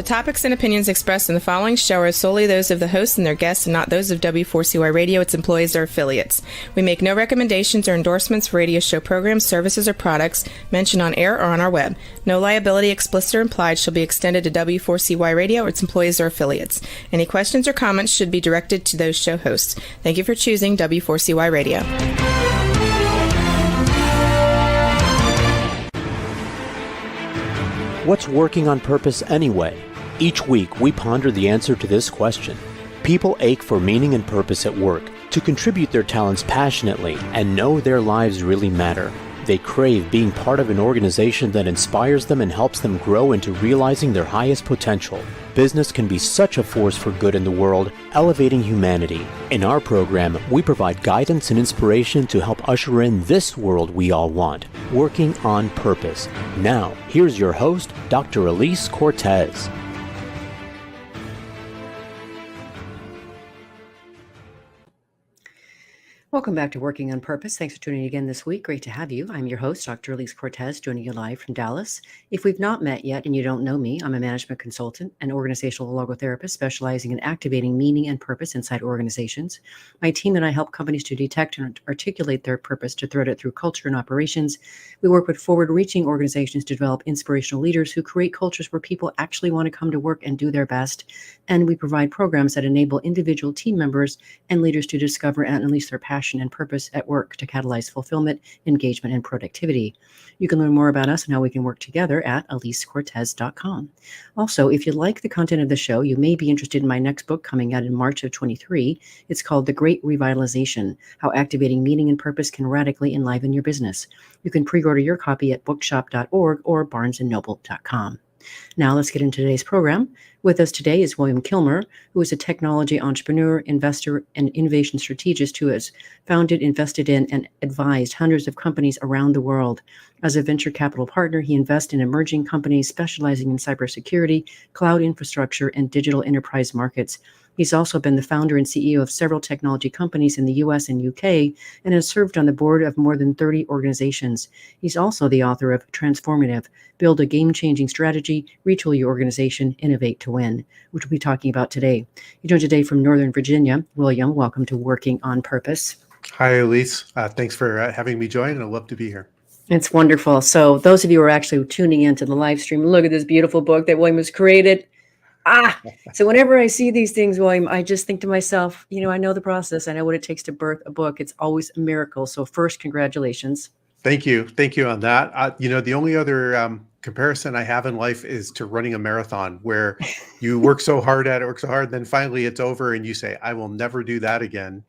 topics and opinions expressed in the following show are solely those of the hosts and their guests and not those of W4CY Radio, its employees, or affiliates. We make no recommendations or endorsements for radio show programs, services, or products mentioned on air or on our web. No liability, explicit or implied, shall be extended to W4CY Radio or its employees or affiliates. Any questions or comments should be directed to those show hosts. Thank you for choosing W4CY Radio. What's working on purpose anyway? Each week, we ponder the answer to this question. People ache for meaning and purpose at work, to contribute their talents passionately and know their lives really matter. They crave being part of an organization that inspires them and helps them grow into realizing their highest potential. Business can be such a force for good in the world, elevating humanity. In our program, we provide guidance and inspiration to help usher in this world we all want, working on purpose. Now, here's your host, Dr. Elise Cortez. Welcome back to Working on Purpose. Thanks for tuning in again this week. Great to have you. I'm your host, Dr. Elise Cortez, joining you live from Dallas. If we've not met yet and you don't know me, I'm a management consultant and organizational logotherapist specializing in activating meaning and purpose inside organizations. My team and I help companies to detect and articulate their purpose to thread it through culture and operations. We work with forward-reaching organizations to develop inspirational leaders who create cultures where people actually want to come to work and do their best. And we provide programs that enable individual team members and leaders to discover and unleash their passion and purpose at work to catalyze fulfillment, engagement, and productivity. You can learn more about us and how we can work together at elisecortez.com. Also, if you like the content of the show, you may be interested in my next book coming out in March of 23. It's called The Great Revitalization: How Activating Meaning and Purpose Can Radically Enliven Your Business. You can pre-order your copy at bookshop.org or barnesandnoble.com. Now let's get into today's program. With us today is William Kilmer, who is a technology entrepreneur, investor, and innovation strategist who has founded, invested in, and advised hundreds of companies around the world. As a venture capital partner, he invests in emerging companies specializing in cybersecurity, cloud infrastructure, and digital enterprise markets. He's also been the founder and CEO of several technology companies in the US and UK and has served on the board of more than 30 organizations. He's also the author of Transformative: Build a Game-Changing Strategy, Retool Your Organization, Innovate to Win, which we'll be talking about today. He joined today from Northern Virginia. William, welcome to Working on Purpose. Hi, Elise. Thanks for having me join, and I'd love to be here. It's wonderful. So those of you who are actually tuning into the live stream, look at this beautiful book that William has created. So whenever I see these things, William, I just think to myself, I know the process. I know what it takes to birth a book. It's always a miracle. So first, congratulations. Thank you. Thank you on that. The only other comparison I have in life is to running a marathon where you work so hard at it, then finally it's over and you say, I will never do that again.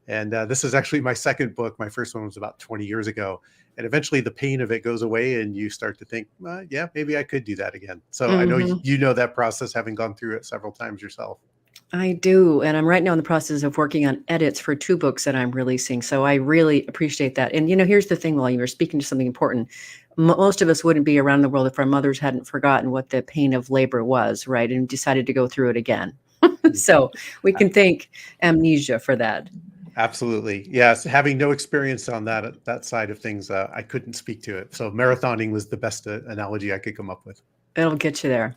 And this is actually my second book. My first one was about 20 years ago. And eventually the pain of it goes away and you start to think, yeah, maybe I could do that again. So I know you know that process, having gone through it several times yourself. I do. And I'm right now in the process of working on edits for 2 books that I'm releasing. So I really appreciate that. And, here's the thing, William, you're speaking to something important. Most of us wouldn't be around the world if our mothers hadn't forgotten what the pain of labor was, right? And decided to go through it again. So we can thank amnesia for that. Absolutely. Yes. Having no experience on that side of things, I couldn't speak to it. So marathoning was the best analogy I could come up with. It'll get you there.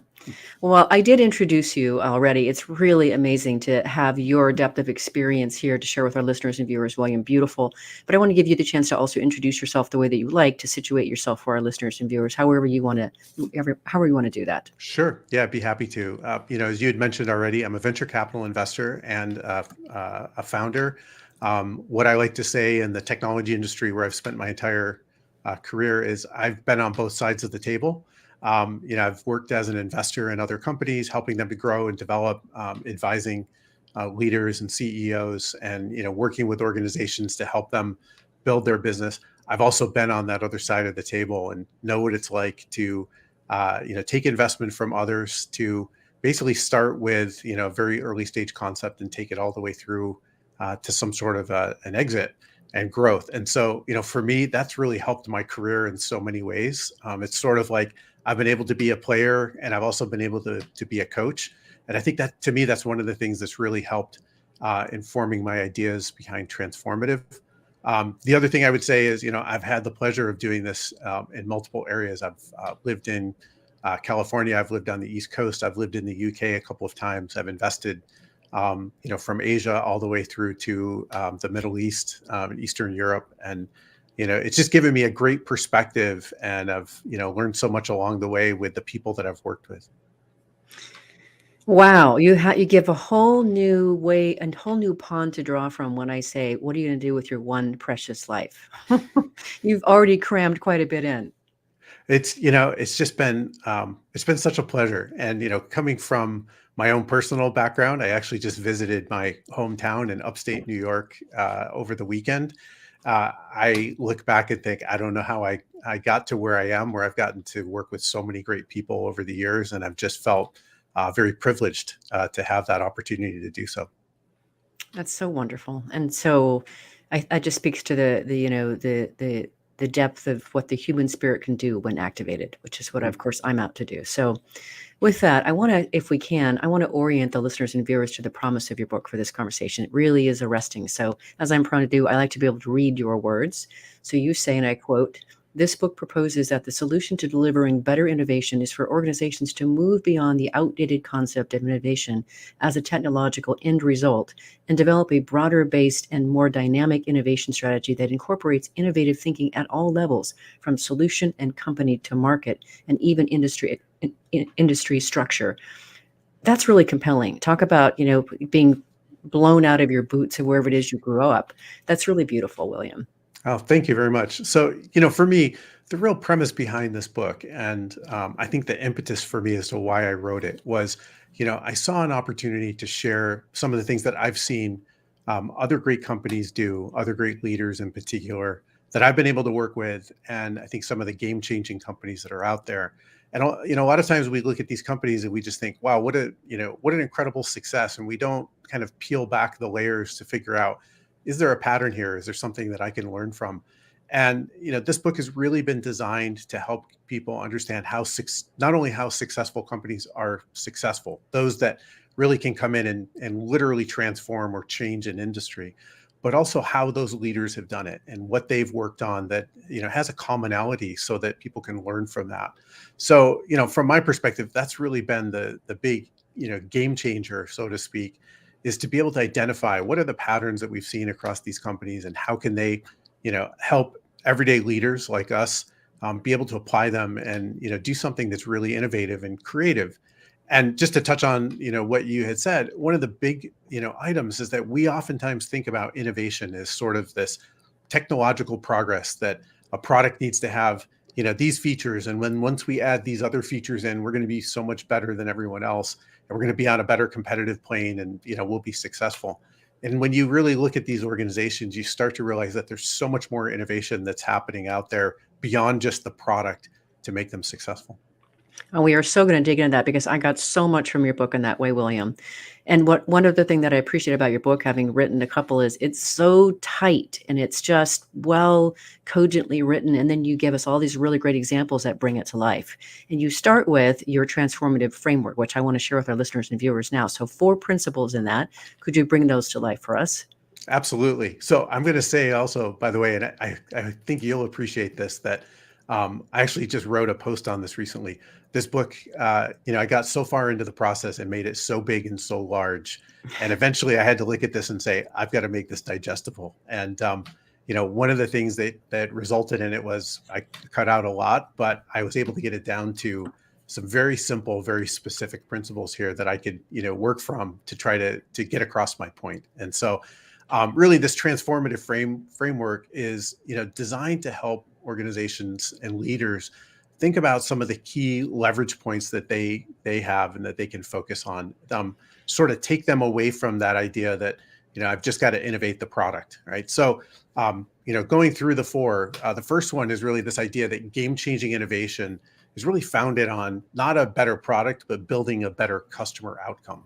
Well, I did introduce you already. It's really amazing to have your depth of experience here to share with our listeners and viewers, William. Beautiful. But I want to give you the chance to also introduce yourself the way that you like, to situate yourself for our listeners and viewers, however you want to do that. Sure. Yeah, I'd be happy to. As you had mentioned already, I'm a venture capital investor and a founder. What I like to say in the technology industry, where I've spent my entire career, is I've been on both sides of the table. I've worked as an investor in other companies, helping them to grow and develop, advising leaders and CEOs, and working with organizations to help them build their business. I've also been on that other side of the table and know what it's like to take investment from others to basically start with a very early stage concept and take it all the way through to some sort of an exit and growth. And so, for me, that's really helped my career in so many ways. It's sort of like I've been able to be a player and I've also been able to be a coach. And I think that, to me, that's one of the things that's really helped informing my ideas behind transformative. The other thing I would say is, I've had the pleasure of doing this in multiple areas. I've lived in California. I've lived on the East Coast. I've lived in the UK a couple of times. I've invested, from Asia all the way through to the Middle East, Eastern Europe. And, it's just given me a great perspective, and I've, learned so much along the way with the people that I've worked with. Wow, you give a whole new way, a whole new pond to draw from when I say, what are you going to do with your one precious life? You've already crammed quite a bit in. It's just been, it's been such a pleasure. And, coming from my own personal background, I actually just visited my hometown in upstate New York over the weekend. I look back and think, I don't know how I got to where I am, where I've gotten to work with so many great people over the years. And I've just felt very privileged to have that opportunity to do so. That's so wonderful. And so I just speaks to the depth of what the human spirit can do when activated, which is what, of course, I'm out to do. So with that, I want to, if we can, I want to orient the listeners and viewers to the promise of your book for this conversation. It really is arresting. So as I'm prone to do, I like to be able to read your words. So you say, and I quote, "This book proposes that the solution to delivering better innovation is for organizations to move beyond the outdated concept of innovation as a technological end result and develop a broader based and more dynamic innovation strategy that incorporates innovative thinking at all levels, from solution and company to market and even industry structure." That's really compelling. Talk about, being blown out of your boots or wherever it is you grew up. That's really beautiful, William. Oh, thank you very much. So, for me, the real premise behind this book, and I think the impetus for me as to why I wrote it was, I saw an opportunity to share some of the things that I've seen other great companies do, other great leaders in particular, that I've been able to work with, and I think some of the game-changing companies that are out there. And a lot of times we look at these companies and we just think, wow, what an incredible success, and we don't kind of peel back the layers to figure out, is there a pattern here? Is there something that I can learn from? And this book has really been designed to help people understand not only how successful companies are successful, those that really can come in and literally transform or change an industry, but also how those leaders have done it and what they've worked on that has a commonality, so that people can learn from that. So from my perspective, that's really been the big game changer, so to speak, is to be able to identify what are the patterns that we've seen across these companies, and how can they, help everyday leaders like us be able to apply them and, do something that's really innovative and creative. And just to touch on, what you had said, one of the big, items is that we oftentimes think about innovation as sort of this technological progress, that a product needs to have, these features. And once we add these other features in, we're going to be so much better than everyone else. And we're going to be on a better competitive plane, and, we'll be successful. And when you really look at these organizations, you start to realize that there's so much more innovation that's happening out there beyond just the product to make them successful. And we are so going to dig into that because I got so much from your book in that way, William. And one other thing that I appreciate about your book, having written a couple, is it's so tight and it's just well cogently written. And then you give us all these really great examples that bring it to life. And you start with your transformative framework, which I want to share with our listeners and viewers now. So 4 principles in that. Could you bring those to life for us? Absolutely. So I'm going to say also, by the way, and I think you'll appreciate this, that I actually just wrote a post on this recently. This book, I got so far into the process and made it so big and so large. And eventually I had to look at this and say, I've got to make this digestible. And, one of the things that resulted in it was I cut out a lot, but I was able to get it down to some very simple, very specific principles here that I could, work from to try to get across my point. And so really this transformative framework is, designed to help organizations and leaders think about some of the key leverage points that they have and that they can focus on, sort of take them away from that idea that, I've just got to innovate the product, right? So, going through the 4, the first one is really this idea that game-changing innovation is really founded on not a better product, but building a better customer outcome,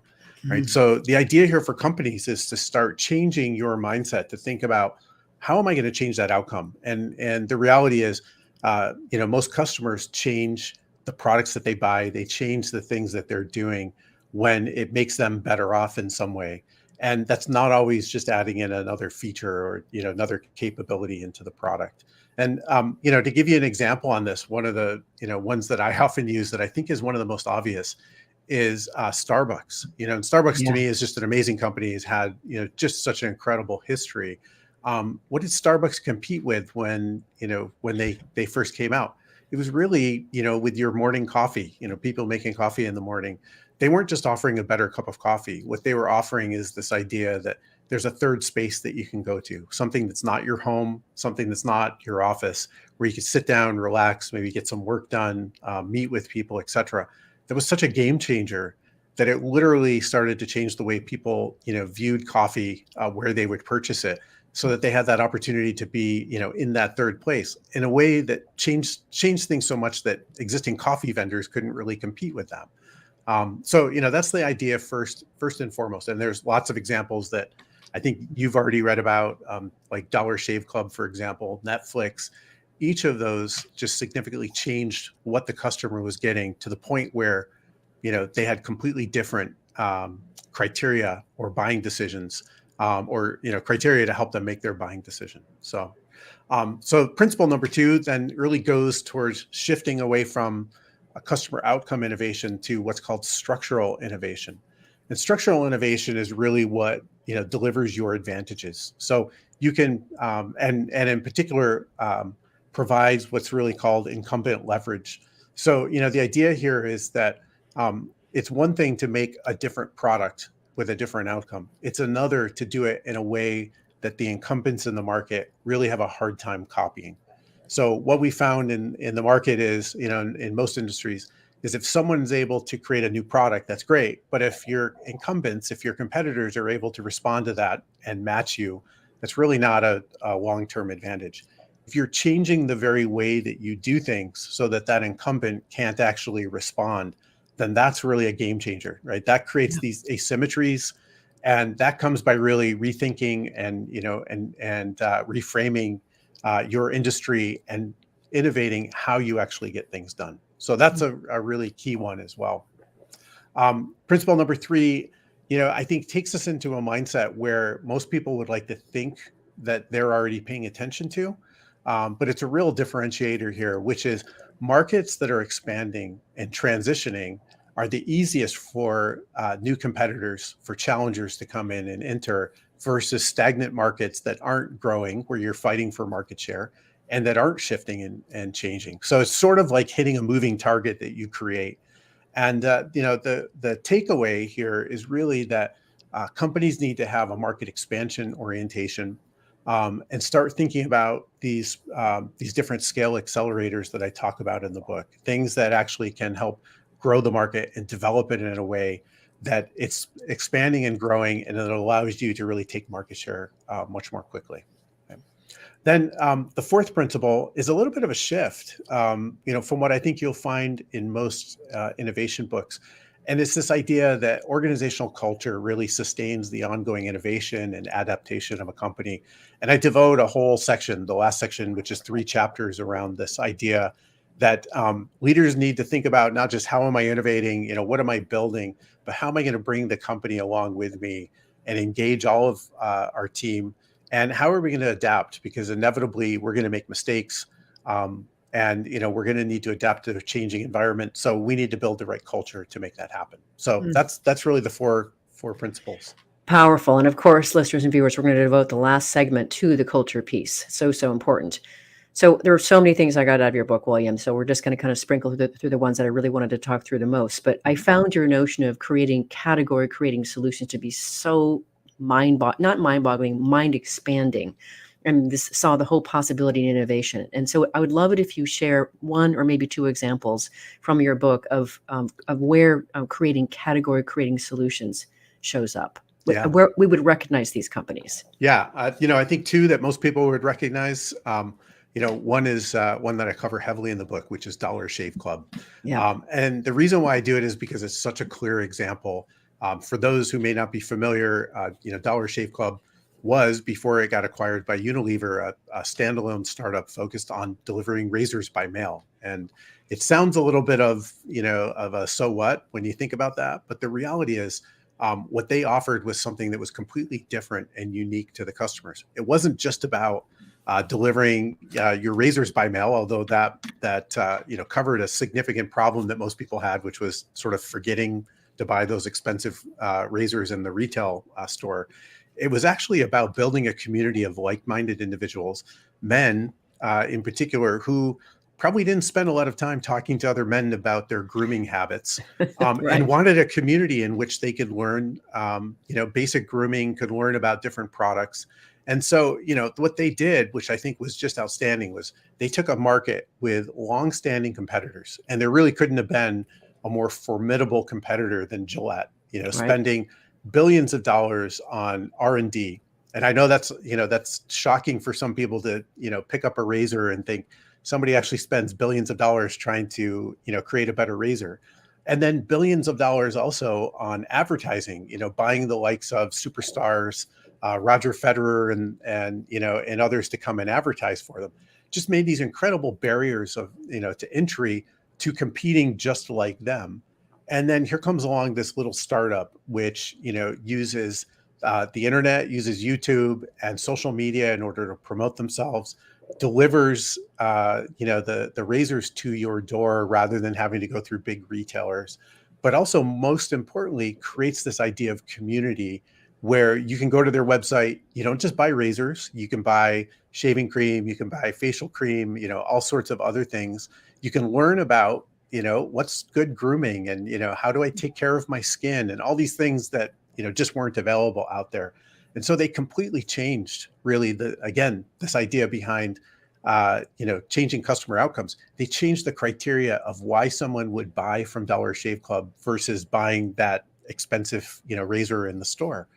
right? So the idea here for companies is to start changing your mindset to think about, how am I going to change that outcome? And the reality is, most customers change the products that they buy. They change the things that they're doing when it makes them better off in some way. And that's not always just adding in another feature or, another capability into the product. And to give you an example on this, one of the ones that I often use that I think is one of the most obvious is Starbucks. And Starbucks to Yeah. me is just an amazing company. Has had just such an incredible history. What did Starbucks compete with when they first came out? It was really with your morning coffee. People making coffee in the morning. They weren't just offering a better cup of coffee. What they were offering is this idea that there's a third space that you can go to, something that's not your home, something that's not your office, where you can sit down, relax, maybe get some work done, meet with people, etc. That was such a game changer that it literally started to change the way people, viewed coffee, where they would purchase it, so that they had that opportunity to be, in that third place in a way that changed things so much that existing coffee vendors couldn't really compete with them. So that's the idea first and foremost. And there's lots of examples that I think you've already read about, like Dollar Shave Club, for example, Netflix. Each of those just significantly changed what the customer was getting, to the point where they had completely different criteria or buying decisions, or criteria to help them make their buying decision. So principle number 2 then really goes towards shifting away from a customer outcome innovation to what's called structural innovation. And structural innovation is really what delivers your advantages. So you can, and in particular, provides what's really called incumbent leverage. So the idea here is that it's one thing to make a different product with a different outcome. It's another to do it in a way that the incumbents in the market really have a hard time copying. So what we found in the market is, in most industries, is if someone's able to create a new product, that's great. But if your incumbents, if your competitors are able to respond to that and match you, that's really not a long-term advantage. If you're changing the very way that you do things so that that incumbent can't actually respond, then that's really a game changer, right? That creates these asymmetries, and that comes by really rethinking and reframing your industry and innovating how you actually get things done. So that's a really key one as well. Principle number 3, I think takes us into a mindset where most people would like to think that they're already paying attention to, but it's a real differentiator here, which is markets that are expanding and transitioning are the easiest for new competitors, for challengers to come in and enter, versus stagnant markets that aren't growing, where you're fighting for market share and that aren't shifting and changing. So it's sort of like hitting a moving target that you create. And the takeaway here is really that companies need to have a market expansion orientation, and start thinking about these different scale accelerators that I talk about in the book, things that actually can help grow the market and develop it in a way that it's expanding and growing, and it allows you to really take market share much more quickly. Okay. Then the 4th principle is a little bit of a shift, from what I think you'll find in most innovation books. And it's this idea that organizational culture really sustains the ongoing innovation and adaptation of a company. And I devote a whole section, the last section, which is 3 chapters, around this idea that leaders need to think about not just how am I innovating, what am I building, but how am I going to bring the company along with me and engage all of our team, and how are we going to adapt? Because inevitably we're going to make mistakes, and we're going to need to adapt to a changing environment. So we need to build the right culture to make that happen. So that's really the four principles. Powerful. And of course, listeners and viewers, we're going to devote the last segment to the culture piece. So important. So there are so many things I got out of your book, William. So we're just going to kind of sprinkle through the ones that I really wanted to talk through the most. But I found your notion of creating solutions to be so not mind-boggling, mind-expanding. And this saw the whole possibility in innovation. And so I would love it if you share 1 or maybe 2 examples from your book of where creating solutions shows up. Yeah. Where we would recognize these companies. Yeah. I think 2 that most people would recognize. One is one that I cover heavily in the book, which is Dollar Shave Club. Yeah. And the reason why I do it is because it's such a clear example. For those who may not be familiar, Dollar Shave Club was, before it got acquired by Unilever, a standalone startup focused on delivering razors by mail. And it sounds a little bit of a so what when you think about that. But the reality is, what they offered was something that was completely different and unique to the customers. It wasn't just about delivering your razors by mail, although that covered a significant problem that most people had, which was sort of forgetting to buy those expensive razors in the retail store. It was actually about building a community of like-minded individuals, men in particular, who probably didn't spend a lot of time talking to other men about their grooming habits, and wanted a community in which they could learn, basic grooming, could learn about different products. And so, what they did, which I think was just outstanding, was they took a market with long-standing competitors, and there really couldn't have been a more formidable competitor than Gillette, spending billions of dollars on R&D. And I know that's shocking for some people to, pick up a razor and think somebody actually spends billions of dollars trying to, create a better razor. And then billions of dollars also on advertising, buying the likes of superstars, Roger Federer and others to come and advertise for them. Just made these incredible barriers of, to entry to competing just like them. And then here comes along this little startup, which, uses the internet, uses YouTube and social media in order to promote themselves, delivers, the razors to your door rather than having to go through big retailers, but also most importantly, creates this idea of community where you can go to their website. You don't just buy razors, you can buy shaving cream, you can buy facial cream, all sorts of other things. You can learn about, what's good grooming and, how do I take care of my skin and all these things that, just weren't available out there. And so they completely changed really this idea behind, changing customer outcomes. They changed the criteria of why someone would buy from Dollar Shave Club versus buying that expensive, razor in the store.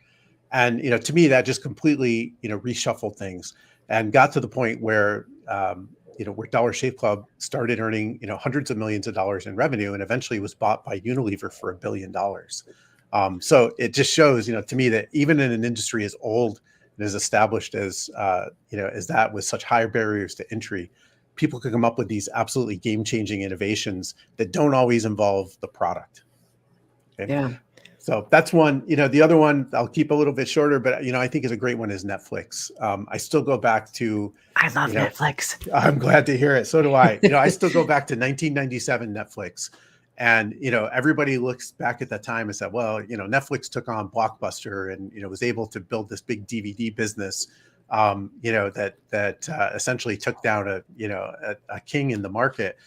And, to me, that just completely, reshuffled things and got to the point where, where Dollar Shave Club started earning, hundreds of millions of dollars in revenue and eventually was bought by Unilever for $1 billion. So it just shows, to me that even in an industry as old and as established as, as that, with such high barriers to entry, people could come up with these absolutely game-changing innovations that don't always involve the product. Okay? Yeah. So that's one. The other one I'll keep a little bit shorter, but I think is a great one is Netflix. I still go back to. I love Netflix. I'm glad to hear it. So do I. I still go back to 1997 Netflix, and everybody looks back at that time and said, well, Netflix took on Blockbuster and was able to build this big DVD business, that essentially took down a king in the market.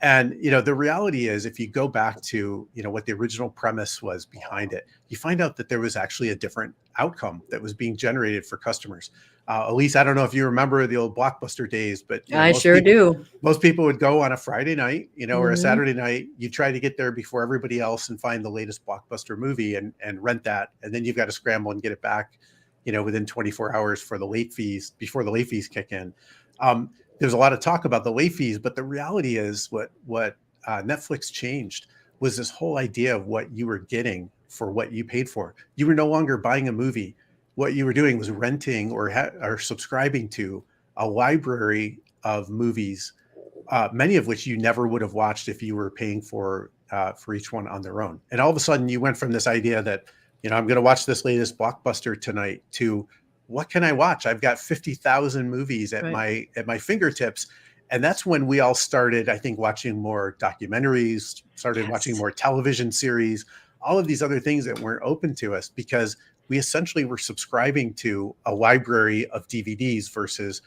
And, the reality is, if you go back to, what the original premise was behind it, you find out that there was actually a different outcome that was being generated for customers. Elise, I don't know if you remember the old Blockbuster days, but I sure do. Most people would go on a Friday night, or a Saturday night. You try to get there before everybody else and find the latest Blockbuster movie and rent that. And then you've got to scramble and get it back, within 24 hours before the late fees kick in. There's a lot of talk about the late fees, but the reality is what Netflix changed was this whole idea of what you were getting for what you paid for. You were no longer buying a movie. What you were doing was renting or subscribing to a library of movies, many of which you never would have watched if you were paying for each one on their own. And all of a sudden you went from this idea that, I'm going to watch this latest Blockbuster tonight to what can I watch? I've got 50,000 movies at my fingertips. And that's when we all started, I think, watching more documentaries, started watching more television series, all of these other things that weren't open to us because we essentially were subscribing to a library of DVDs versus,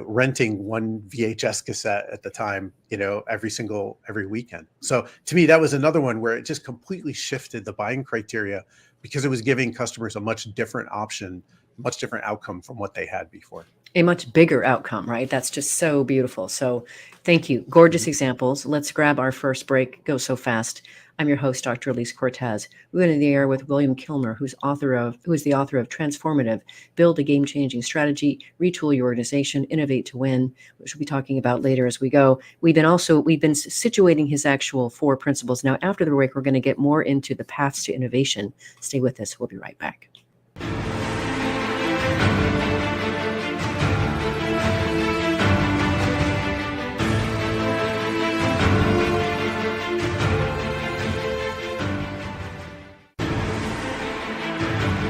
renting one VHS cassette at the time, every weekend. So to me, that was another one where it just completely shifted the buying criteria because it was giving customers a much different option, much different outcome from what they had before. A much bigger outcome, right? That's just so beautiful. So thank you. Gorgeous examples. Let's grab our first break. Go so fast. I'm your host, Dr. Elise Cortez. We're going to the air with William Kilmer, who is the author of Transformative, Build a Game-Changing Strategy, Retool Your Organization, Innovate to Win, which we'll be talking about later as we go. We've been situating his actual 4 principles. Now, after the break, we're going to get more into the paths to innovation. Stay with us. We'll be right back.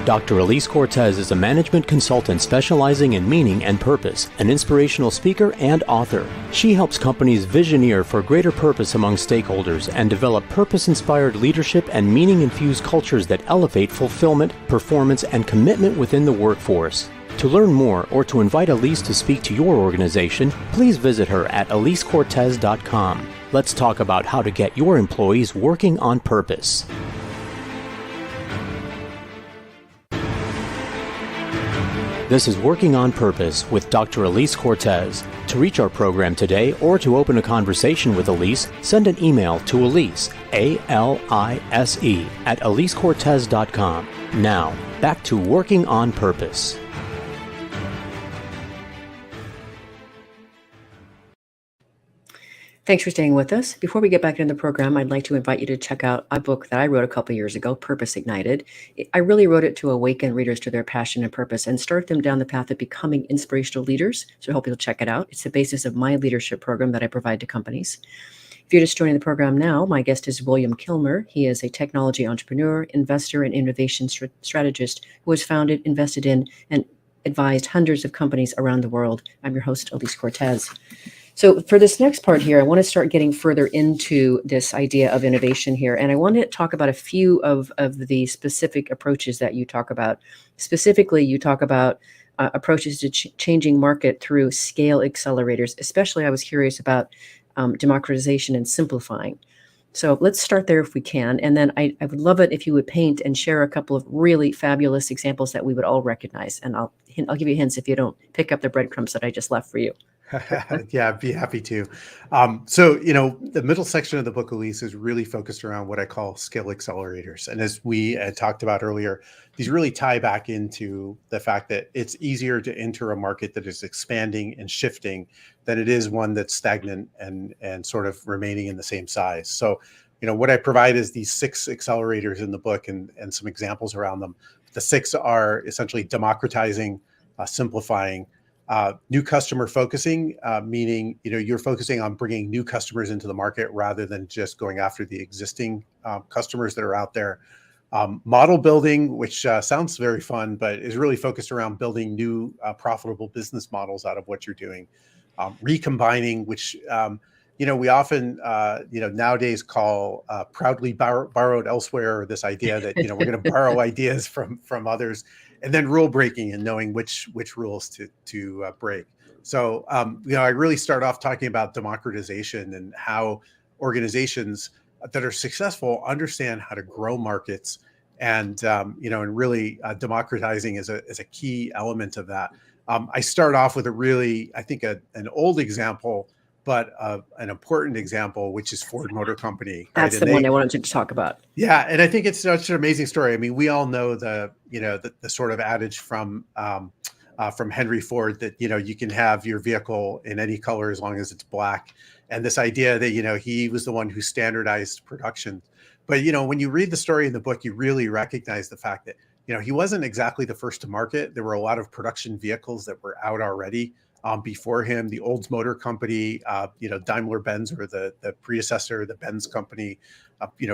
Dr. Elise Cortez is a management consultant specializing in meaning and purpose, an inspirational speaker and author. She helps companies visioneer for greater purpose among stakeholders and develop purpose-inspired leadership and meaning-infused cultures that elevate fulfillment, performance, and commitment within the workforce. To learn more or to invite Elise to speak to your organization, please visit her at elisecortez.com. Let's talk about how to get your employees working on purpose. This is Working on Purpose with Dr. Elise Cortez. To reach our program today or to open a conversation with Elise, send an email to Elise, A-L-I-S-E, at elisecortez.com. Now, back to Working on Purpose. Thanks for staying with us. Before we get back into the program, I'd like to invite you to check out a book that I wrote a couple years ago, Purpose Ignited. I really wrote it to awaken readers to their passion and purpose and start them down the path of becoming inspirational leaders. So I hope you'll check it out. It's the basis of my leadership program that I provide to companies. If you're just joining the program now, my guest is William Kilmer. He is a technology entrepreneur, investor, and innovation strategist who has founded, invested in, and advised hundreds of companies around the world. I'm your host, Elise Cortez. So for this next part here, I want to start getting further into this idea of innovation here. And I want to talk about a few of the specific approaches that you talk about. Specifically, you talk about approaches to changing market through scale accelerators. Especially, I was curious about democratization and simplifying. So let's start there if we can. And then I would love it if you would paint and share a couple of really fabulous examples that we would all recognize. And I'll give you hints if you don't pick up the breadcrumbs that I just left for you. Yeah, I'd be happy to. So, the middle section of the book, Elise, is really focused around what I call scale accelerators. And as we had talked about earlier, these really tie back into the fact that it's easier to enter a market that is expanding and shifting than it is one that's stagnant and sort of remaining in the same size. So, what I provide is these 6 accelerators in the book and some examples around them. The 6 are essentially democratizing, simplifying, new customer focusing, meaning, you're focusing on bringing new customers into the market rather than just going after the existing customers that are out there. Model building, which sounds very fun, but is really focused around building new profitable business models out of what you're doing. Recombining, which, we often, nowadays call proudly borrowed elsewhere, or this idea that, we're going to borrow ideas from others. And then rule breaking and knowing which rules to break. So, I really start off talking about democratization and how organizations that are successful understand how to grow markets, and and really democratizing is a key element of that. I start off with a really, I think, an old example, but an important example, which is Ford Motor Company. That's right? the one I wanted to talk about. Yeah, and I think it's such an amazing story. I mean, we all know the sort of adage from Henry Ford that you can have your vehicle in any color as long as it's black, and this idea that he was the one who standardized production. But when you read the story in the book, you really recognize the fact that he wasn't exactly the first to market. There were a lot of production vehicles that were out already. Before him, the Olds Motor Company, Daimler-Benz, or the predecessor, the Benz company,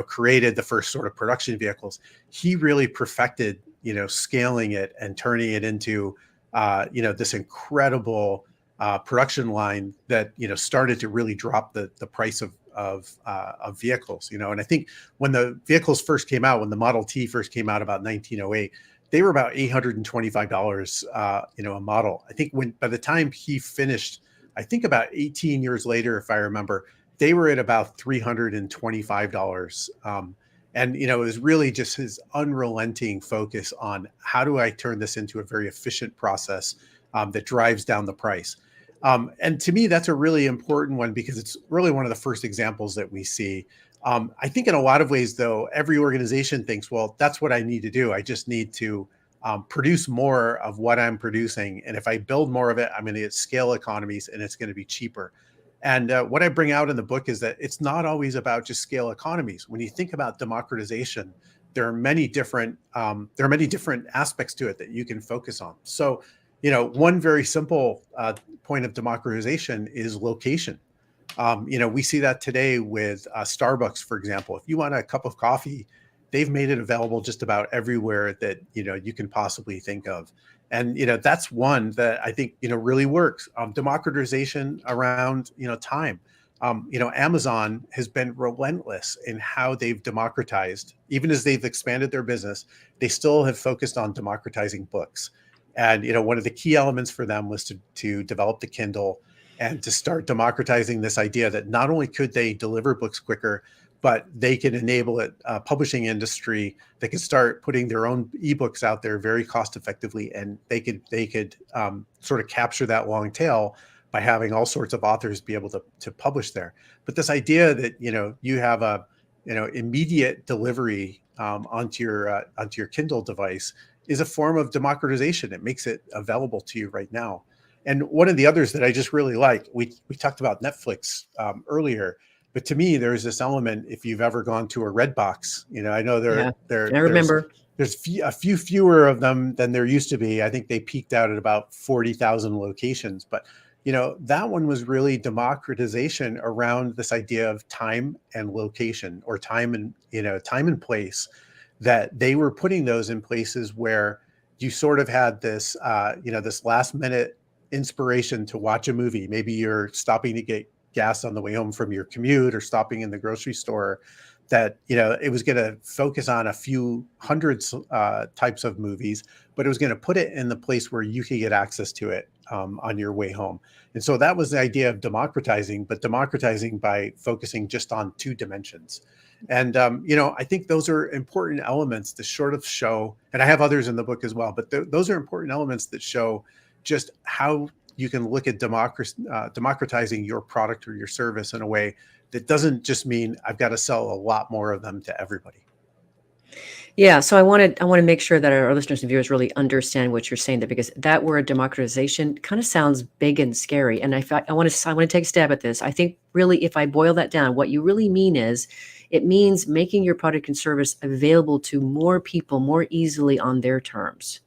created the first sort of production vehicles. He really perfected, scaling it and turning it into, this incredible production line that, started to really drop the price of vehicles, and I think when the vehicles first came out, when the Model T first came out about 1908, they were about $825, a model. I think by the time he finished, I think about 18 years later, if I remember, they were at about $325. And, it was really just his unrelenting focus on how do I turn this into a very efficient process that drives down the price. And to me, that's a really important one because it's really one of the first examples that we see. I think in a lot of ways, though, every organization thinks, well, that's what I need to do. I just need to produce more of what I'm producing. And if I build more of it, I'm going to get scale economies and it's going to be cheaper. And what I bring out in the book is that it's not always about just scale economies. When you think about democratization, there are many different aspects to it that you can focus on. So, one very simple point of democratization is location. We see that today with Starbucks, for example. If you want a cup of coffee they've made it available just about everywhere that, you can possibly think of. And, that's one that I think, really works. Democratization around, time. Amazon has been relentless in how they've democratized, even as they've expanded their business, they still have focused on democratizing books. And, one of the key elements for them was to develop the Kindle and to start democratizing this idea that not only could they deliver books quicker, but they can enable a publishing industry that can start putting their own ebooks out there very cost effectively, and they could sort of capture that long tail by having all sorts of authors be able to publish there. But this idea that you have a immediate delivery onto your Kindle device is a form of democratization. It makes it available to you right now. And one of the others that I just really like, we talked about Netflix earlier, but to me, there's this element. If you've ever gone to a Redbox, I know Yeah, I remember. there's a few fewer of them than there used to be. I think they peaked out at about 40,000 locations, but that one was really democratization around this idea of time and location, or time and place, that they were putting those in places where you sort of had this, this last minute inspiration to watch a movie. Maybe you're stopping to get gas on the way home from your commute, or stopping in the grocery store, that it was going to focus on a few hundreds types of movies, but it was going to put it in the place where you could get access to it on your way home. And so that was the idea of democratizing, but democratizing by focusing just on two dimensions. And I think those are important elements to sort of show, and I have others in the book as well, but those are important elements that show just how you can look at democratizing your product or your service in a way that doesn't just mean I've got to sell a lot more of them to everybody. Yeah, so I want to make sure that our listeners and viewers really understand what you're saying there, because that word democratization kind of sounds big and scary. And I want to take a stab at this. I think really, if I boil that down, what you really mean is, it means making your product and service available to more people more easily on their terms.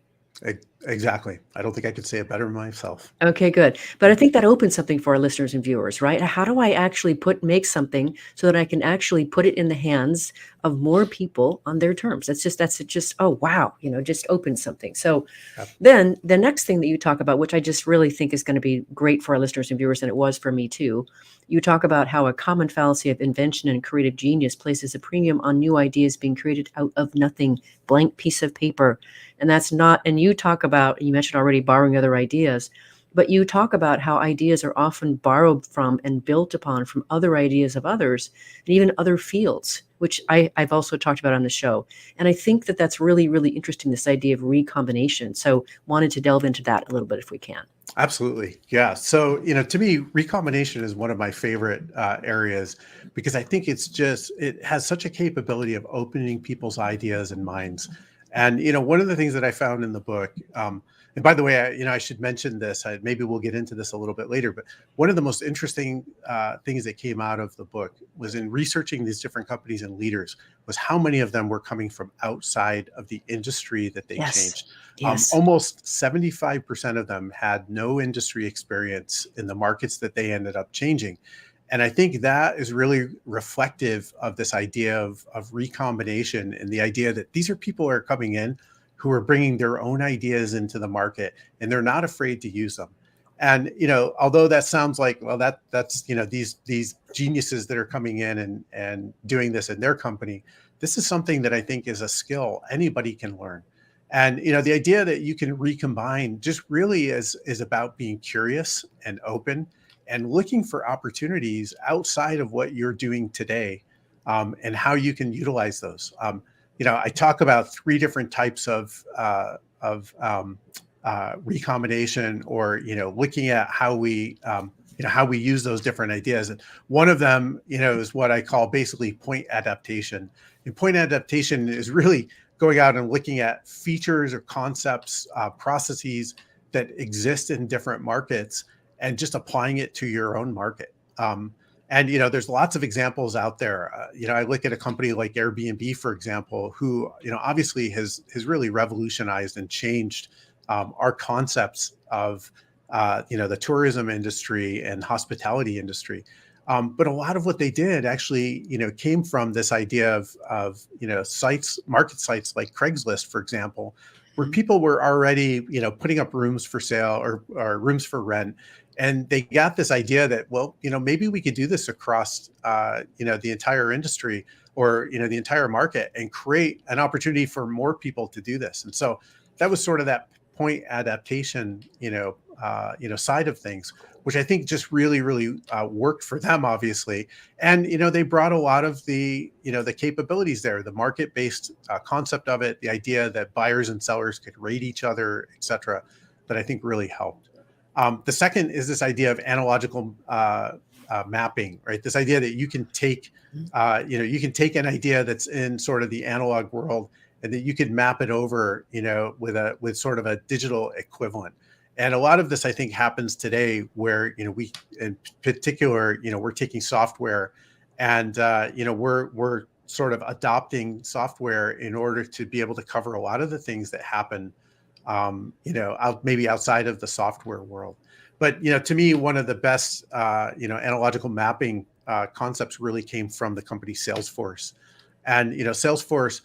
Exactly. I don't think I could say it better myself. Okay, good. But I think that opens something for our listeners and viewers, right? How do I actually make something so that I can actually put it in the hands of more people on their terms? That's just, oh, wow, just opens something. So Yep. then the next thing that you talk about, which I just really think is going to be great for our listeners and viewers, and it was for me too, you talk about how a common fallacy of invention and creative genius places a premium on new ideas being created out of nothing, blank piece of paper. And that's not, and you talk about, you mentioned already borrowing other ideas, but you talk about how ideas are often borrowed from and built upon from other ideas of others, and even other fields, which I've also talked about on the show. And I think that that's really, really interesting, this idea of recombination. So wanted to delve into that a little bit if we can. Absolutely. Yeah. So, to me, recombination is one of my favorite areas, because I think it has such a capability of opening people's ideas and minds. And, one of the things that I found in the book, and by the way, I should mention this, maybe we'll get into this a little bit later, but one of the most interesting things that came out of the book was, in researching these different companies and leaders, was how many of them were coming from outside of the industry that they changed. Yes. Almost 75% of them had no industry experience in the markets that they ended up changing. And I think that is really reflective of this idea of recombination, and the idea that these are people who are coming in who are bringing their own ideas into the market, and they're not afraid to use them. And, although that sounds like, well, that's, these geniuses that are coming in and doing this in their company, this is something that I think is a skill anybody can learn. And, the idea that you can recombine just really is about being curious and open, and looking for opportunities outside of what you're doing today, and how you can utilize those. I talk about three different types of recombination, or looking at how we use those different ideas. And one of them, is what I call basically point adaptation. And point adaptation is really going out and looking at features or concepts, processes that exist in different markets, and just applying it to your own market. And, there's lots of examples out there. I look at a company like Airbnb, for example, who, obviously has really revolutionized and changed our concepts of, the tourism industry and hospitality industry. But a lot of what they did actually, came from this idea of market sites like Craigslist, for example, where people were already, putting up rooms for sale or rooms for rent. And they got this idea that, well, maybe we could do this across, the entire industry or, the entire market and create an opportunity for more people to do this. And so that was sort of that point adaptation, side of things, which I think just really, really worked for them, obviously. And, they brought a lot of the capabilities there, the market-based concept of it, the idea that buyers and sellers could rate each other, et cetera, that I think really helped. The second is this idea of analogical mapping, right? This idea that you can take, you can take an idea that's in sort of the analog world and that you could map it over, with sort of a digital equivalent. And a lot of this, I think, happens today where, we, in particular, we're taking software and, we're sort of adopting software in order to be able to cover a lot of the things that happen, maybe outside of the software world. But, to me, one of the best, analogical mapping concepts really came from the company Salesforce. And, Salesforce,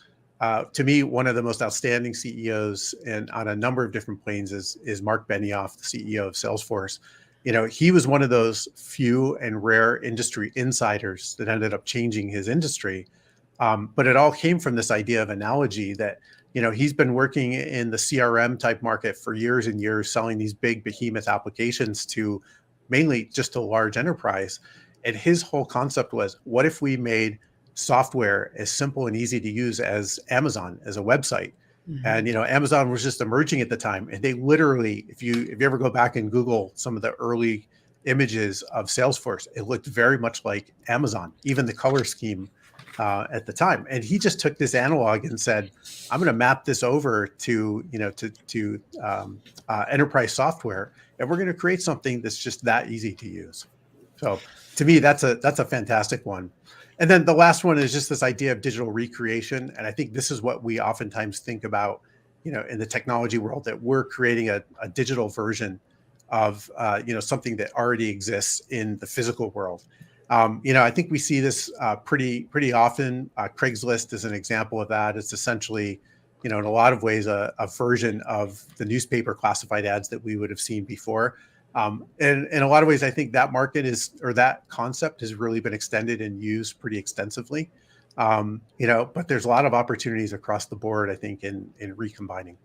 to me, one of the most outstanding CEOs and on a number of different planes is Mark Benioff, the CEO of Salesforce. He was one of those few and rare industry insiders that ended up changing his industry. But it all came from this idea of analogy that, he's been working in the CRM type market for years and years, selling these big behemoth applications to mainly just a large enterprise. And his whole concept was, what if we made software as simple and easy to use as Amazon, as a website? Mm-hmm. And Amazon was just emerging at the time, and they literally, if you ever go back and Google some of the early images of Salesforce, it looked very much like Amazon, even the color scheme at the time. And he just took this analog and said, I'm going to map this over to enterprise software, and we're going to create something that's just that easy to use. So to me, that's a fantastic one. And then the last one is just this idea of digital recreation. And I think this is what we oftentimes think about, in the technology world, that we're creating a digital version of, something that already exists in the physical world. I think we see this pretty often. Craigslist is an example of that. It's essentially, in a lot of ways, a version of the newspaper classified ads that we would have seen before. And in a lot of ways, I think that market that concept has really been extended and used pretty extensively. But there's a lot of opportunities across the board, I think, in recombining.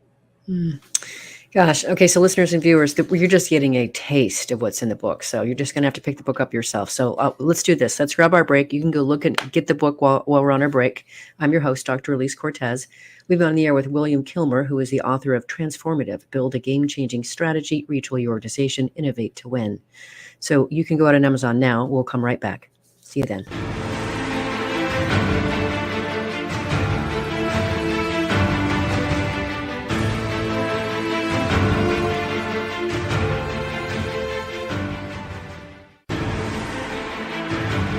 Gosh. Okay. So listeners and viewers, you're just getting a taste of what's in the book. So you're just going to have to pick the book up yourself. So let's do this. Let's grab our break. You can go look and get the book while we're on our break. I'm your host, Dr. Elise Cortez. We've been on the air with William Kilmer, who is the author of Transformative, Build a Game-Changing Strategy, Retool Your Organization, Innovate to Win. So you can go out on Amazon now. We'll come right back. See you then.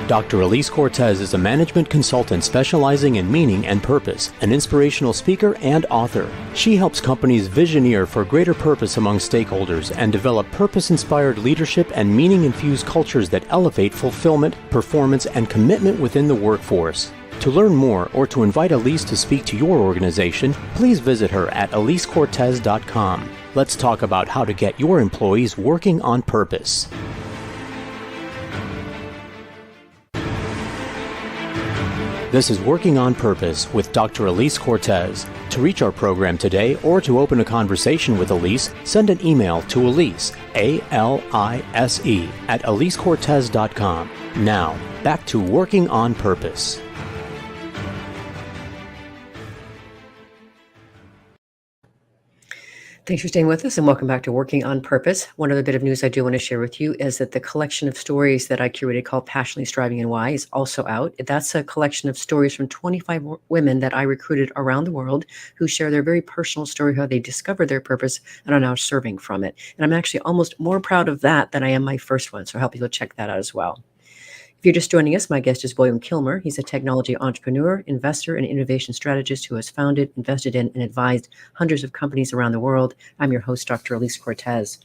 Dr. Elise Cortez is a management consultant specializing in meaning and purpose, an inspirational speaker and author. She helps companies visioneer for greater purpose among stakeholders and develop purpose-inspired leadership and meaning-infused cultures that elevate fulfillment, performance, and commitment within the workforce. To learn more or to invite Elise to speak to your organization, please visit her at elisecortez.com. Let's talk about how to get your employees working on purpose. This is Working on Purpose with Dr. Elise Cortez. To reach our program today or to open a conversation with Elise, send an email to Elise, A-L-I-S-E, at elisecortez.com. Now, back to Working on Purpose. Thanks for staying with us and welcome back to Working on Purpose. One other bit of news I do want to share with you is that the collection of stories that I curated called Passionately Striving and Why is also out. That's a collection of stories from 25 women that I recruited around the world who share their very personal story, how they discovered their purpose and are now serving from it. And I'm actually almost more proud of that than I am my first one. So I hope you'll check that out as well. If you're just joining us, my guest is William Kilmer. He's a technology entrepreneur, investor, and innovation strategist who has founded, invested in, and advised hundreds of companies around the world. I'm your host, Dr. Elise Cortez.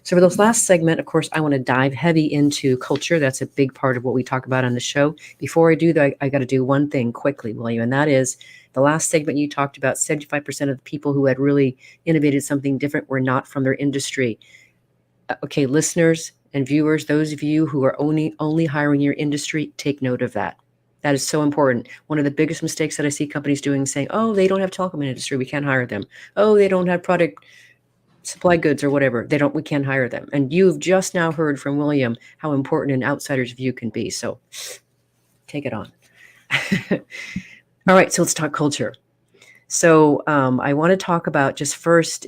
So for those last segment, of course, I want to dive heavy into culture. That's a big part of what we talk about on the show. Before I do that, I got to do one thing quickly, William, and that is the last segment you talked about 75% of the people who had really innovated something different were not from their industry. Okay, listeners and viewers, those of you who are only hiring your industry, take note of that. That is so important. One of the biggest mistakes that I see companies doing is saying, oh, they don't have telecom industry, we can't hire them. Oh, they don't have product supply goods or whatever. We can't hire them. And you've just now heard from William how important an outsider's view can be. So take it on. All right, so let's talk culture. So I want to talk about just first,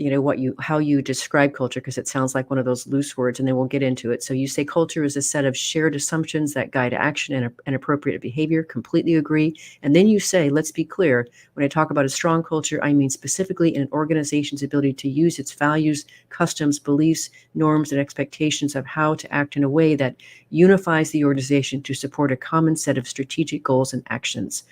how you describe culture, because it sounds like one of those loose words, and then we'll get into it. So you say culture is a set of shared assumptions that guide action and appropriate behavior. Completely agree. And then you say, let's be clear, when I talk about a strong culture, I mean specifically an organization's ability to use its values, customs, beliefs, norms, and expectations of how to act in a way that unifies the organization to support a common set of strategic goals and actions.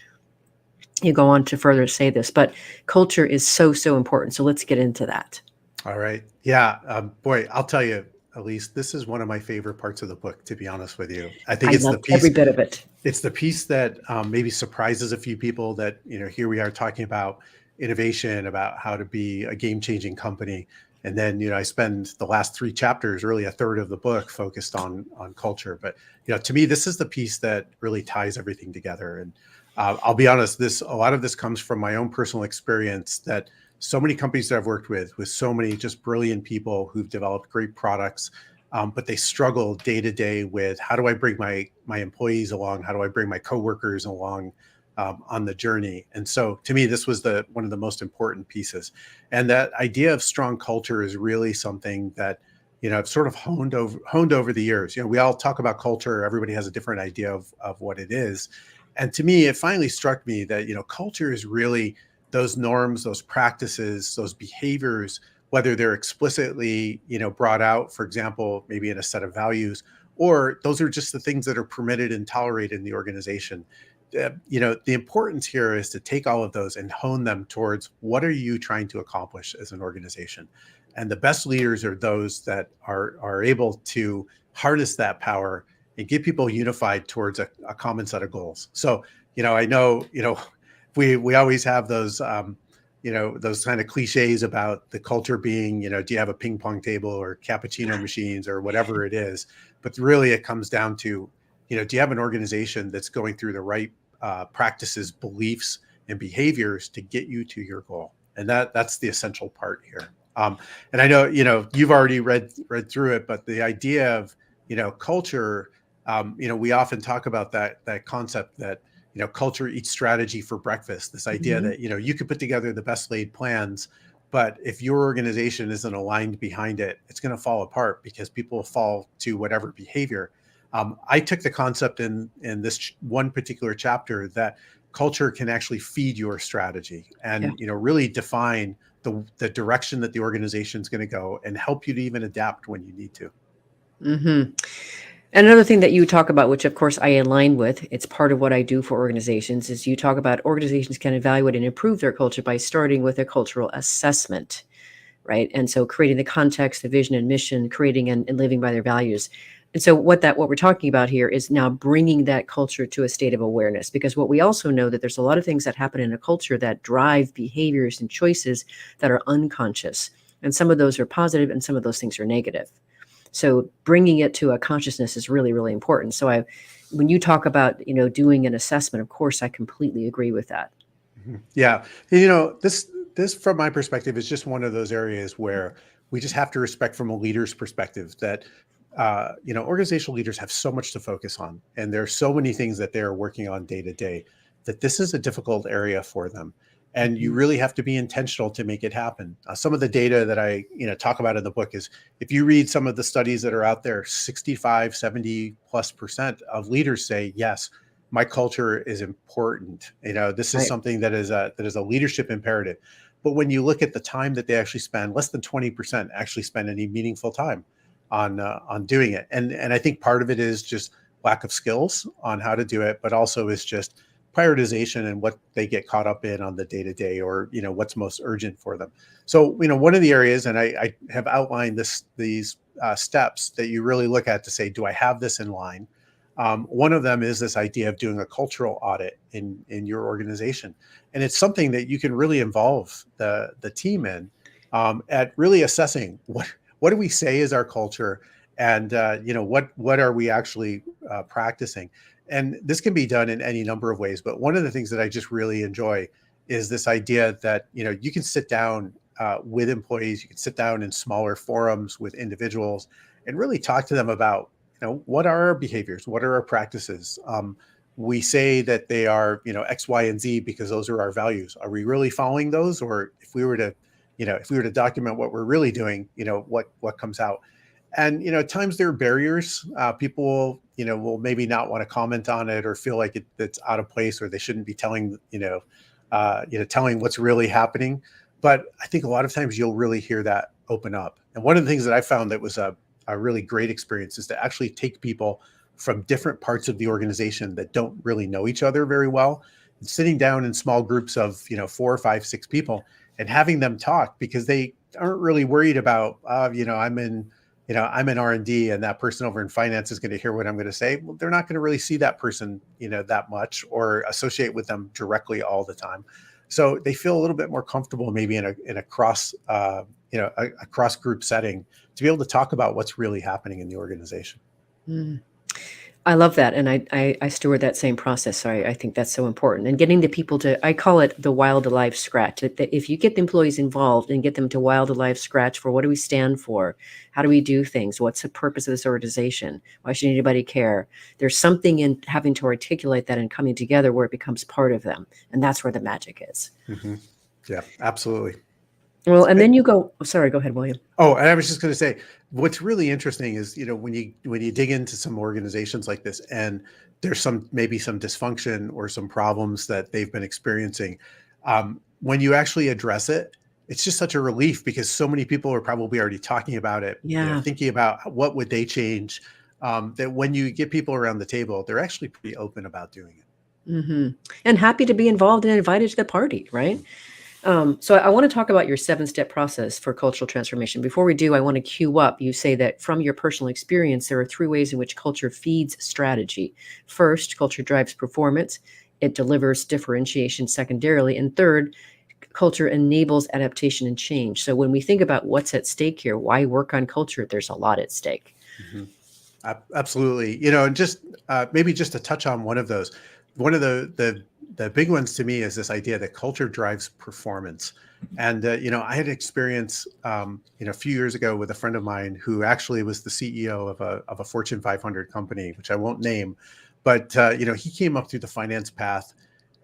You go on to further say this, but culture is so, so important. So let's get into that. All right. Yeah. Boy, I'll tell you, Elise, this is one of my favorite parts of the book, to be honest with you. I think it's the piece, every bit of it. It's the piece that maybe surprises a few people that, here we are talking about innovation, about how to be a game-changing company. And then, I spend the last 3 chapters, really a third of the book focused on culture. But, to me, this is the piece that really ties everything together. And I'll be honest, a lot of this comes from my own personal experience, that so many companies that I've worked with so many just brilliant people who've developed great products, but they struggle day to day with, how do I bring my employees along? How do I bring my coworkers along on the journey? And so to me, this was one of the most important pieces. And that idea of strong culture is really something that, I've sort of honed over the years. We all talk about culture. Everybody has a different idea of what it is. And to me, it finally struck me that, culture is really those norms, those practices, those behaviors, whether they're explicitly, brought out, for example, maybe in a set of values, or those are just the things that are permitted and tolerated in the organization. The importance here is to take all of those and hone them towards, what are you trying to accomplish as an organization? And the best leaders are those that are able to harness that power and get people unified towards a common set of goals. So, I know, we always have those, those kind of cliches about the culture being, do you have a ping pong table or cappuccino machines or whatever it is? But really it comes down to, do you have an organization that's going through the right practices, beliefs, and behaviors to get you to your goal? And that's the essential part here. And I know, you've already read through it, but the idea of, culture, we often talk about that concept that, culture eats strategy for breakfast. This idea that, you could put together the best laid plans, but if your organization isn't aligned behind it, it's going to fall apart because people will fall to whatever behavior. I took the concept in this one particular chapter that culture can actually feed your strategy and, really define the direction that the organization is going to go and help you to even adapt when you need to. Mm-hmm. And another thing that you talk about, which of course I align with, it's part of what I do for organizations, is you talk about organizations can evaluate and improve their culture by starting with a cultural assessment, right? And so creating the context, the vision and mission, creating and living by their values. And so what we're talking about here is now bringing that culture to a state of awareness, because what we also know that there's a lot of things that happen in a culture that drive behaviors and choices that are unconscious. And some of those are positive and some of those things are negative. So bringing it to a consciousness is really, really important. So when you talk about, doing an assessment, of course, I completely agree with that. Mm-hmm. Yeah. This from my perspective is just one of those areas where we just have to respect from a leader's perspective that, organizational leaders have so much to focus on, and there are so many things that they're working on day to day, that this is a difficult area for them. And you really have to be intentional to make it happen. Some of the data that I talk about in the book is, if you read some of the studies that are out there, 65, 70+% of leaders say, yes, my culture is important. This is something that is a leadership imperative. But when you look at the time that they actually spend, less than 20% actually spend any meaningful time on doing it. And I think part of it is just lack of skills on how to do it, but also is just prioritization and what they get caught up in on the day-to-day, or what's most urgent for them. So one of the areas, and I have outlined these steps that you really look at to say, do I have this in line? One of them is this idea of doing a cultural audit in your organization. And it's something that you can really involve the team in, at really assessing what do we say is our culture, and what are we actually practicing. And this can be done in any number of ways. But one of the things that I just really enjoy is this idea that you can sit down with employees, you can sit down in smaller forums with individuals, and really talk to them about what are our behaviors, what are our practices. We say that they are X, Y, and Z because those are our values. Are we really following those? Or if we were to document what we're really doing, what comes out. And at times there are barriers. People will maybe not want to comment on it, or feel like it's out of place, or they shouldn't be telling telling what's really happening. But I think a lot of times you'll really hear that open up. And one of the things that I found that was a really great experience is to actually take people from different parts of the organization that don't really know each other very well, and sitting down in small groups of 4 or 5, 6 people, and having them talk, because they aren't really worried about I'm in R&D, and that person over in finance is going to hear what I'm going to say. Well, they're not going to really see that person that much, or associate with them directly all the time. So they feel a little bit more comfortable, maybe in a cross a cross group setting, to be able to talk about what's really happening in the organization. I love that. And I steward that same process. So I think that's so important. And getting the people I call it the wild alive scratch. That if you get the employees involved and get them to wild alive scratch for what do we stand for? How do we do things? What's the purpose of this organization? Why should anybody care? There's something in having to articulate that and coming together where it becomes part of them. And that's where the magic is. Mm-hmm. Yeah, absolutely. Well, and then you go, sorry, go ahead, William. Oh, and I was just going to say, what's really interesting is, when you dig into some organizations like this, and there's maybe some dysfunction or some problems that they've been experiencing, when you actually address it, it's just such a relief, because so many people are probably already talking about it, thinking about what would they change, that when you get people around the table, they're actually pretty open about doing it. Mm-hmm. And happy to be involved and invited to the party, right? So I want to talk about your 7-step process for cultural transformation. Before we do, I want to cue up. You say that from your personal experience, there are 3 ways in which culture feeds strategy. First, culture drives performance. It delivers differentiation secondarily. And third, culture enables adaptation and change. So when we think about what's at stake here, why work on culture? There's a lot at stake. Mm-hmm. Absolutely. And just maybe just to touch on one of those, one of the big ones to me is this idea that culture drives performance. And, I had experience, a few years ago with a friend of mine who actually was the CEO of a Fortune 500 company, which I won't name, but, he came up through the finance path,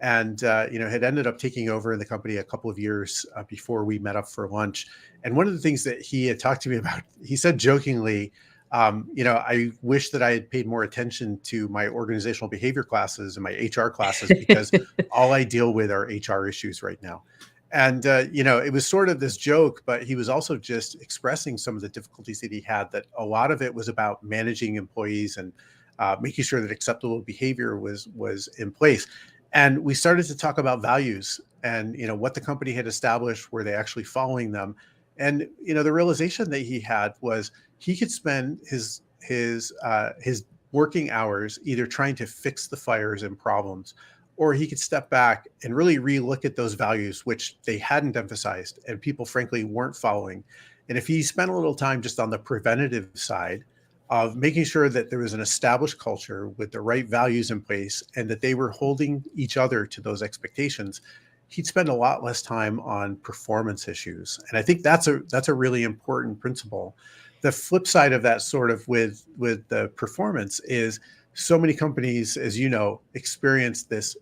and, had ended up taking over in the company a couple of years before we met up for lunch. And one of the things that he had talked to me about, he said jokingly, I wish that I had paid more attention to my organizational behavior classes and my HR classes, because all I deal with are HR issues right now. And, it was sort of this joke, but he was also just expressing some of the difficulties that he had, that a lot of it was about managing employees and making sure that acceptable behavior was in place. And we started to talk about values and, what the company had established, were they actually following them? And, the realization that he had was he could spend his working hours either trying to fix the fires and problems, or he could step back and really relook at those values, which they hadn't emphasized and people frankly weren't following. And if he spent a little time just on the preventative side of making sure that there was an established culture with the right values in place, and that they were holding each other to those expectations, he'd spend a lot less time on performance issues. And I think that's a really important principle. The flip side of that, sort of with the performance, is so many companies, as you know, experience this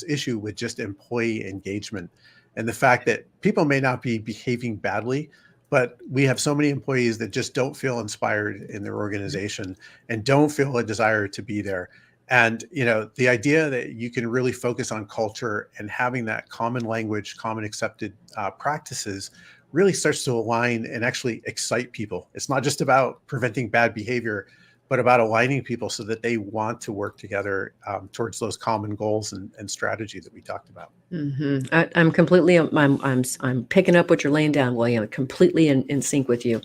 issue with just employee engagement, and the fact that people may not be behaving badly, but we have so many employees that just don't feel inspired in their organization and don't feel a desire to be there. And, the idea that you can really focus on culture and having that common language, common accepted practices, really starts to align and actually excite people. It's not just about preventing bad behavior, but about aligning people so that they want to work together towards those common goals and strategy that we talked about. I'm completely, I'm picking up what you're laying down, William, completely in sync with you.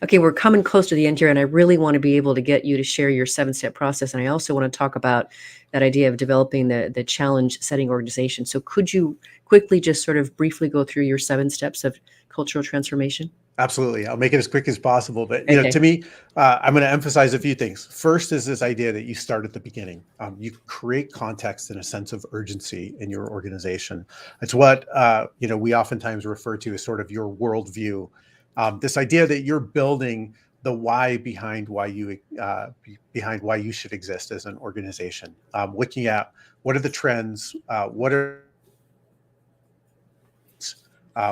Okay, we're coming close to the end here, and I really want to be able to get you to share your 7-step process. And I also want to talk about that idea of developing the challenge setting organization. So could you quickly just sort of briefly go through your 7 steps of cultural transformation? Absolutely. I'll make it as quick as possible. But, Okay. to me, I'm going to emphasize a few things. First is this idea that you start at the beginning. You create context and a sense of urgency in your organization. It's what, we oftentimes refer to as sort of your worldview. This idea that you're building the why behind why you should exist as an organization. Looking at what are the trends,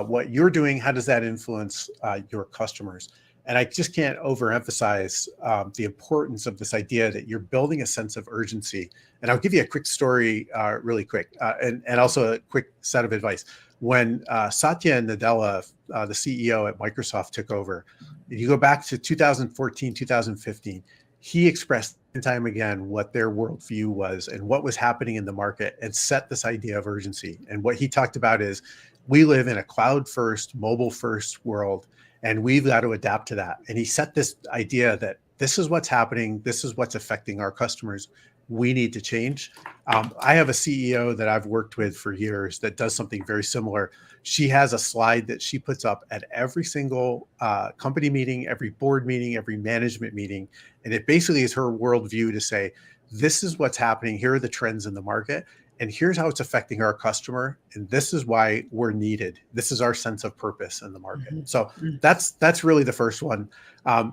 what you're doing, how does that influence your customers? And I just can't overemphasize the importance of this idea that you're building a sense of urgency. And I'll give you a quick story really quick, and also a quick set of advice. When Satya Nadella, the CEO at Microsoft, took over, if you go back to 2014, 2015, he expressed time and time again what their worldview was and what was happening in the market and set this idea of urgency. And what he talked about is, we live in a cloud first, mobile first world, and we've got to adapt to that. And he set this idea that this is what's happening. This is what's affecting our customers. We need to change. I have a CEO that I've worked with for years that does something very similar. She has a slide that she puts up at every single company meeting, every board meeting, every management meeting. And it basically is her worldview to say, this is what's happening. Here are the trends in the market. And here's how it's affecting our customer. And this is why we're needed. This is our sense of purpose in the market. So that's really the first one.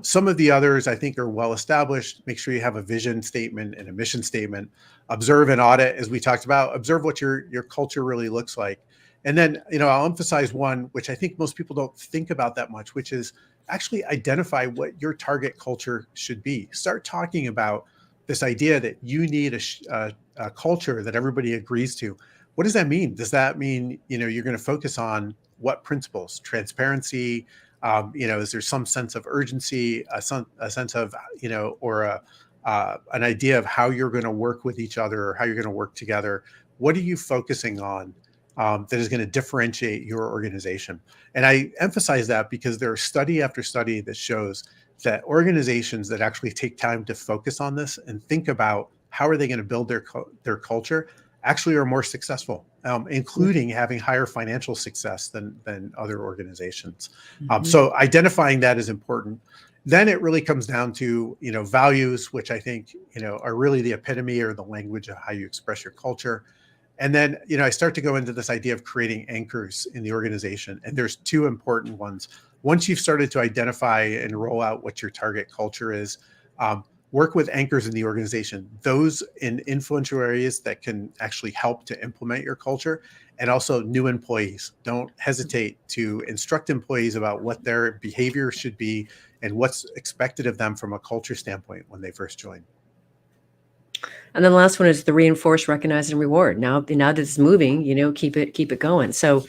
Some of the others I think are well established. Make sure you have a vision statement and a mission statement. Observe and audit, as we talked about. Observe what your culture really looks like. And then, I'll emphasize one, which I think most people don't think about that much, which is actually identify what your target culture should be. Start talking about this idea that you need a culture that everybody agrees to. What does that mean? Does that mean, you're going to focus on what principles? Transparency, is there some sense of urgency, a sense of, or an idea of how you're going to work with each other or how you're going to work together? What are you focusing on that is going to differentiate your organization? And I emphasize that because there's study after study that shows that organizations that actually take time to focus on this and think about how are they going to build their culture actually are more successful, including having higher financial success than other organizations. So identifying that is important. Then it really comes down to, values, which I think, are really the epitome or the language of how you express your culture. And then, I start to go into this idea of creating anchors in the organization. And there's 2 important ones. Once you've started to identify and roll out what your target culture is, work with anchors in the organization, those in influential areas that can actually help to implement your culture, and also new employees. Don't hesitate to instruct employees about what their behavior should be and what's expected of them from a culture standpoint when they first join. And then the last one is the reinforce, recognize, and reward. Now that it's moving, keep it going. So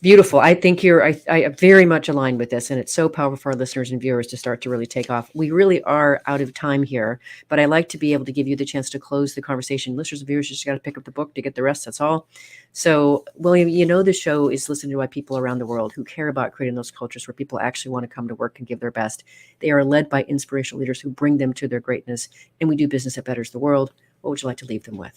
beautiful. I think I very much aligned with this, and it's so powerful for our listeners and viewers to start to really take off. We really are out of time here, but I like to be able to give you the chance to close the conversation. Listeners and viewers just got to pick up the book to get the rest. That's all. So, William, the show is listened to by people around the world who care about creating those cultures where people actually want to come to work and give their best. They are led by inspirational leaders who bring them to their greatness, and we do business that betters the world. What would you like to leave them with?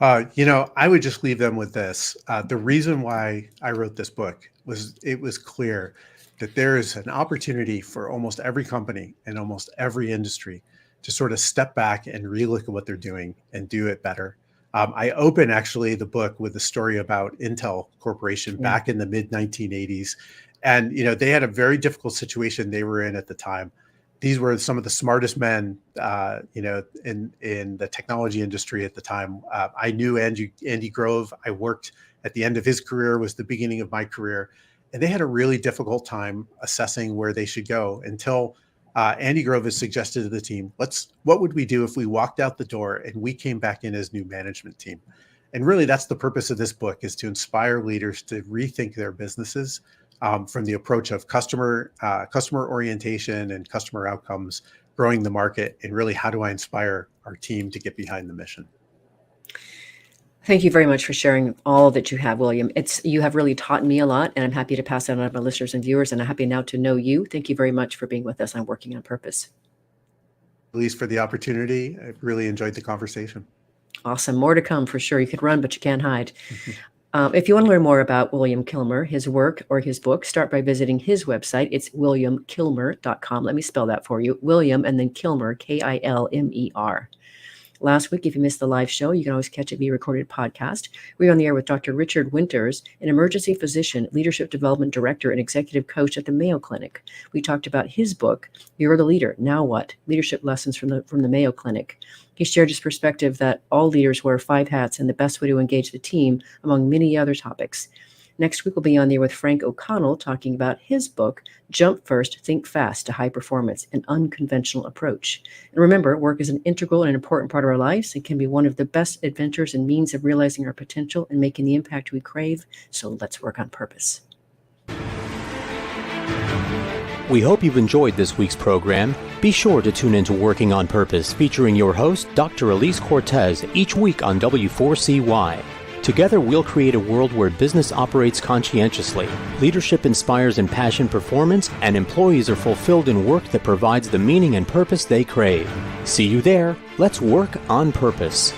I would just leave them with this. The reason why I wrote this book was it was clear that there is an opportunity for almost every company and almost every industry to sort of step back and relook at what they're doing and do it better. I open actually the book with a story about Intel Corporation back in the mid 1980s. And, they had a very difficult situation they were in at the time. These were some of the smartest men, in the technology industry at the time. I knew Andy Grove. I worked at the end of his career, was the beginning of my career. And they had a really difficult time assessing where they should go until Andy Grove has suggested to the team, what would we do if we walked out the door and we came back in as new management team? And really, that's the purpose of this book, is to inspire leaders to rethink their businesses from the approach of customer orientation and customer outcomes growing the market, and really how do I inspire our team to get behind the mission. Thank you very much for sharing all that you have, William. You have really taught me a lot, and I'm happy to pass that on to my listeners and viewers, and I'm happy now to know you. Thank you very much for being with us on Working on Purpose. Elise, for the opportunity. I really enjoyed the conversation. Awesome. More to come for sure. You could run, but you can't hide. If you want to learn more about William Kilmer, his work, or his book, start by visiting his website. It's williamkilmer.com. Let me spell that for you. William and then Kilmer, Kilmer. Last week, if you missed the live show, you can always catch it via recorded podcast. We're on the air with Dr. Richard Winters, an emergency physician, leadership development director, and executive coach at the Mayo Clinic. We talked about his book, You're the Leader, Now What? Leadership Lessons from the Mayo Clinic. He shared his perspective that all leaders wear 5 hats and the best way to engage the team, among many other topics. Next week, we'll be on there with Frank O'Connell talking about his book, Jump First, Think Fast to High Performance, an Unconventional Approach. And remember, work is an integral and an important part of our lives. It can be one of the best adventures and means of realizing our potential and making the impact we crave. So let's work on purpose. We hope you've enjoyed this week's program. Be sure to tune into Working on Purpose, featuring your host, Dr. Elise Cortez, each week on W4CY. Together, we'll create a world where business operates conscientiously, leadership inspires impassioned performance, and employees are fulfilled in work that provides the meaning and purpose they crave. See you there. Let's work on purpose.